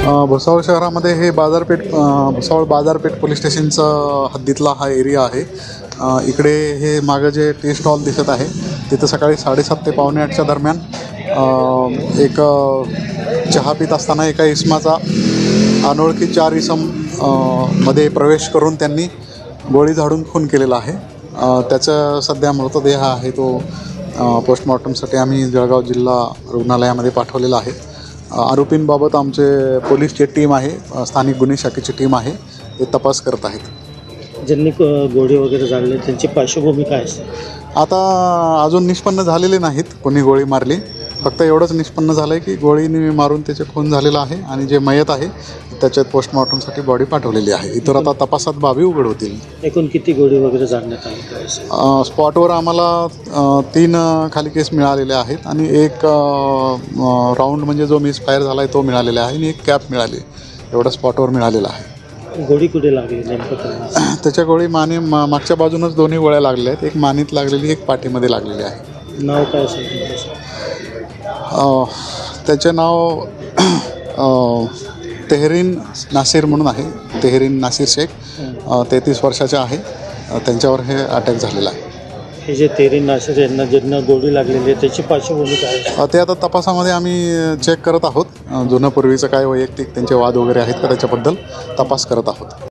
भुसावळ शहरामध्ये हे बाजारपेठ भुसावळ बाजारपेठ पोलीस स्टेशनचं हद्दीतला हा एरिया आहे. इकडे हे मागं जे टी स्टॉल दिसत आहे तिथं सकाळी 7:30 ते पावणे 8च्या दरम्यान एक चहा पित असताना एका इसमाचा अनोळखी 4 इसम मध्ये प्रवेश करून त्यांनी गोळी झाडून खून केलेला आहे. त्याचा सध्या मृतदेह आहे तो पोस्टमॉर्टमसाठी आम्ही जळगाव जिल्हा रुग्णालयामध्ये पाठवलेला आहे. आरोपींबाबत आमचे पोलीसची टीम आहे, स्थानिक गुन्हे शाखेची टीम आहे, ते तपास करत आहेत. ज्यांनी गोळी वगैरे झाडले त्यांची पार्श्वभूमी काय असेल? आता अजून निष्पन्न झालेले नाहीत कोणी गोळी मारली. फक्त एवढंच निष्पन्न झालं आहे की गोळीने मारून त्याचे खून झालेला आहे आणि जे मयत आहे त्याच्यात पोस्टमॉर्टमसाठी बॉडी पाठवलेली आहे. इतर आता तपासात बाबी उघड होतील. एकूण किती गोळी वगैरे झाडण्यात आली काय असेल? स्पॉटवर आम्हाला 3 खाली केस मिळालेले आहेत आणि एक राऊंड म्हणजे जो मिसफायर झाला आहे तो मिळालेला आहे आणि एक कॅप मिळाली. एवढं स्पॉटवर मिळालेलं आहे. गोळी कुठे लागली नेमकं? त्याच्या गोळी मागच्या बाजूनच दोन्ही गोळ्या लागलेल्या आहेत. एक मानेत लागलेली, एक पाठीमध्ये लागलेली आहे. नाव काय असेल? त्याचे नाव तेहरीन नासिर म्हणून आहे. तेहरीन नासिर शेख 33 वर्षाचे आहे. त्यांच्यावर हे अटॅक झालेला आहे. हे जे तेहरीन नासिर यांना ज्यांना गोळी लागलेली आहे त्याची पार्श्वभूमी काय आहे? ते आता तपासामध्ये आम्ही चेक करत आहोत. जुनं पूर्वीचं काय वैयक्तिक त्यांचे वाद वगैरे आहेत का त्याच्याबद्दल तपास करत आहोत.